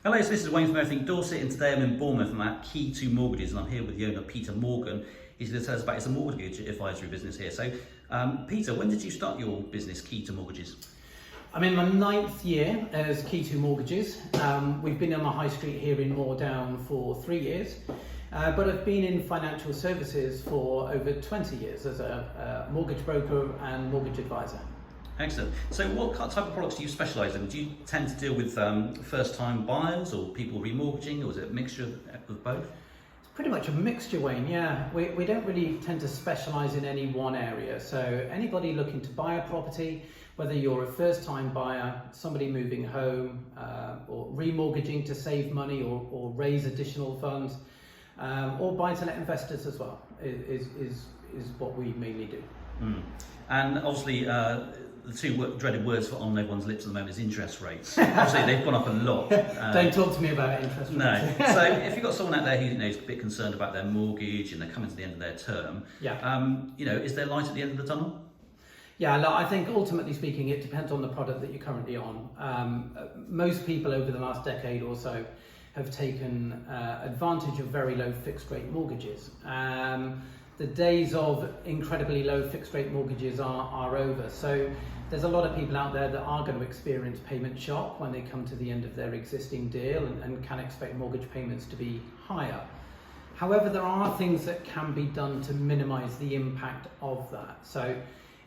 Hello, so this is Wayne from Everything Dorset, and today I'm in Bournemouth and I'm at Key to Mortgages, and I'm here with the owner, Peter Morgan. He's going to tell us about his mortgage advisory business here. So, Peter, when did you start your business, Key to Mortgages? I'm in my 9th year as Key to Mortgages. We've been on the high street here in Moordown for 3 years, but I've been in financial services for over 20 years as a mortgage broker and mortgage advisor. Excellent. So what type of products do you specialise in? Do you tend to deal with first-time buyers or people remortgaging, or is it a mixture of both? It's pretty much a mixture, Wayne, yeah. We don't really tend to specialise in any one area. So anybody looking to buy a property, whether you're a first-time buyer, somebody moving home, or remortgaging to save money or raise additional funds, or buy-to-let investors as well, is what we mainly do. And obviously, the two dreaded words on everyone's lips at the moment is interest rates. Obviously, they've gone up a lot. Don't talk to me about interest rates. No. So if you've got someone out there who is a bit concerned about their mortgage and they're coming to the end of their term, is there light at the end of the tunnel? Yeah, look, I think ultimately speaking, it depends on the product that you're currently on. Most people over the last decade or so have taken advantage of very low fixed rate mortgages. The days of incredibly low fixed rate mortgages are over. So there's a lot of people out there that are going to experience payment shock when they come to the end of their existing deal and can expect mortgage payments to be higher. However, there are things that can be done to minimise the impact of that. So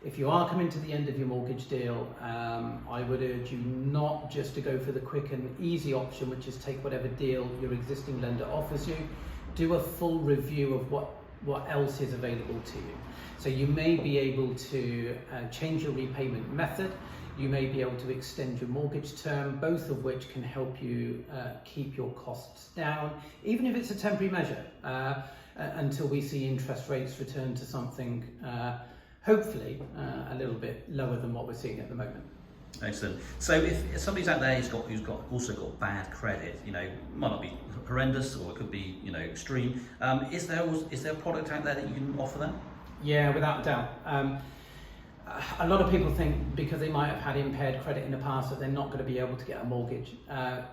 if you are coming to the end of your mortgage deal, I would urge you not just to go for the quick and easy option, which is take whatever deal your existing lender offers you. Do a full review of what else is available to you. So you may be able to change your repayment method, you may be able to extend your mortgage term, both of which can help you keep your costs down, even if it's a temporary measure, until we see interest rates return to something hopefully a little bit lower than what we're seeing at the moment. Excellent. So if somebody's out there who's also got bad credit, might not be horrendous or it could be extreme. Is there a product out there that you can offer them? Yeah, without a doubt. A lot of people think because they might have had impaired credit in the past that they're not going to be able to get a mortgage.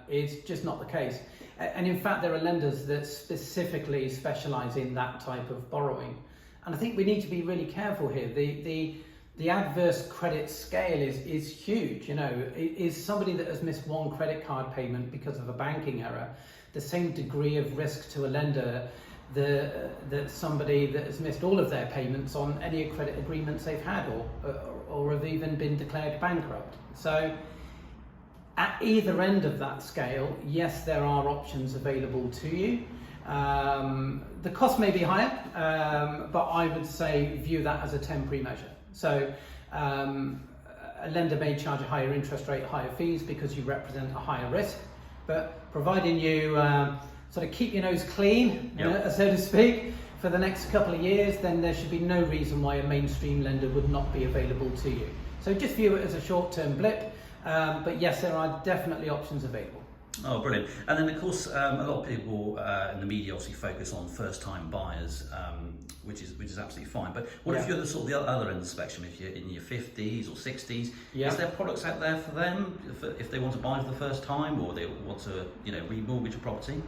It's just not the case. And in fact, there are lenders that specifically specialise in that type of borrowing. And I think we need to be really careful here. The adverse credit scale is huge. Is somebody that has missed one credit card payment because of a banking error the same degree of risk to a lender that somebody that has missed all of their payments on any credit agreements they've had or have even been declared bankrupt? So at either end of that scale, yes, there are options available to you. The cost may be higher, but I would say view that as a temporary measure. So a lender may charge a higher interest rate, higher fees because you represent a higher risk, but providing you sort of keep your nose clean, so to speak, for the next couple of years, then there should be no reason why a mainstream lender would not be available to you. So just view it as a short-term blip, but yes, there are definitely options available. Oh, brilliant. And then, of course, a lot of people in the media obviously focus on first-time buyers, which is absolutely fine. But what if you're the other end of the spectrum, if you're in your 50s or 60s? Is there products out there for them if they want to buy for the first time or they want to remortgage a property?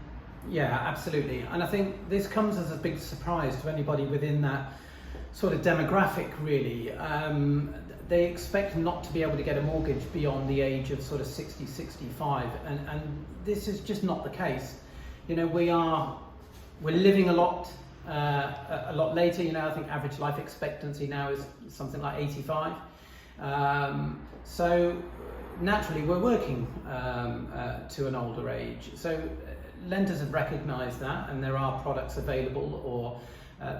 Yeah, absolutely. And I think this comes as a big surprise to anybody within that sort of demographic, really. They expect not to be able to get a mortgage beyond the age of sort of 60, 65, and this is just not the case. We're living a lot later. I think average life expectancy now is something like 85. So naturally, we're working to an older age. So lenders have recognised that, and there are products available, or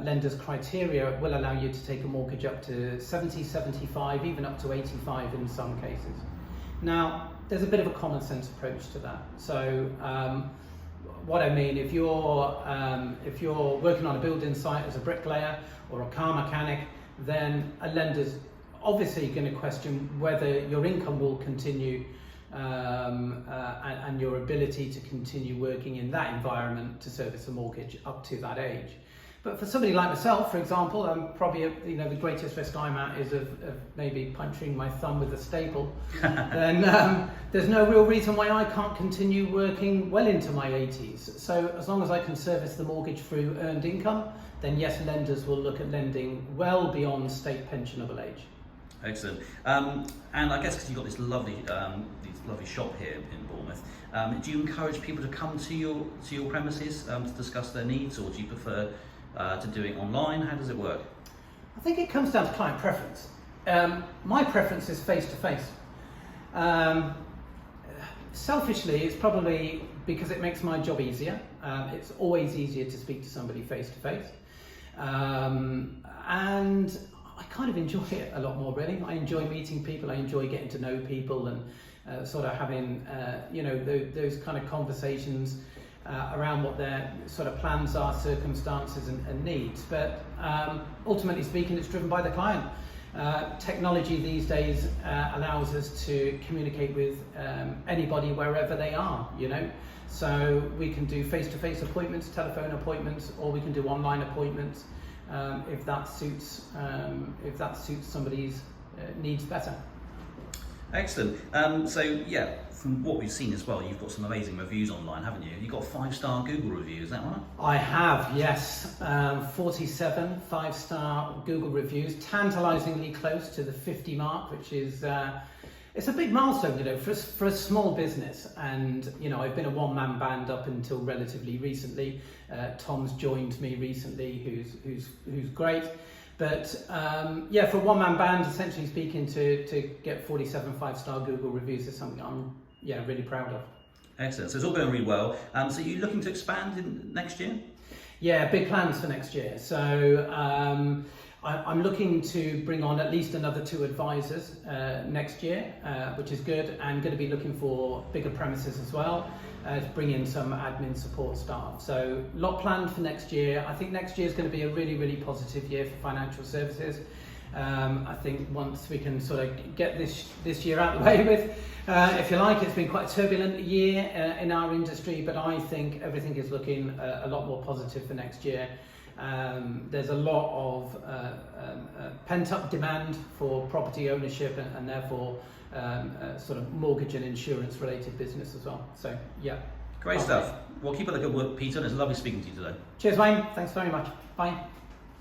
lenders' criteria will allow you to take a mortgage up to 70, 75, even up to 85 in some cases. Now, there's a bit of a common sense approach to that. So what I mean, if you're working on a building site as a bricklayer or a car mechanic, then a lender's obviously going to question whether your income will continue and your ability to continue working in that environment to service a mortgage up to that age. But for somebody like myself, for example, I'm probably, the greatest risk I'm at is of maybe puncturing my thumb with a staple. Then there's no real reason why I can't continue working well into my 80s. So as long as I can service the mortgage through earned income, then yes, lenders will look at lending well beyond state pensionable age. Excellent. And I guess because you've got this lovely shop here in Bournemouth, do you encourage people to come to your premises to discuss their needs, or do you prefer to do it online? How does it work? I think it comes down to client preference. My preference is face-to-face. Selfishly, it's probably because it makes my job easier. It's always easier to speak to somebody face-to-face. And I kind of enjoy it a lot more, really. I enjoy meeting people, I enjoy getting to know people and sort of having, those kind of conversations around what their sort of plans are, circumstances and needs. But ultimately speaking, it's driven by the client. Technology these days allows us to communicate with anybody wherever they are, So we can do face-to-face appointments, telephone appointments, or we can do online appointments if that suits somebody's needs better. Excellent. From what we've seen as well, you've got some amazing reviews online, haven't you? You've got 5-star Google reviews, is that right? I have, yes. 47 5-star Google reviews, tantalisingly close to the 50 mark, which is it's a big milestone, for a small business. And I've been a one-man band up until relatively recently. Tom's joined me recently, who's great. But for a one-man band, essentially speaking, to get 47 5-star Google reviews is something I'm really proud of. Excellent. So it's all going really well. So you're looking to expand in next year? Yeah, big plans for next year. So I'm looking to bring on at least another 2 advisors next year, which is good. I'm going to be looking for bigger premises as well, to bring in some admin support staff. So a lot planned for next year. I think next year is going to be a really, really positive year for financial services. I think once we can sort of get this year out of the way with, if you like, it's been quite a turbulent year in our industry, but I think everything is looking a lot more positive for next year. There's a lot of pent-up demand for property ownership and therefore sort of mortgage and insurance related business as well. So yeah. Great stuff. Well, keep up the good work, Peter. It's lovely speaking to you today. Cheers, Wayne. Thanks very much. Bye.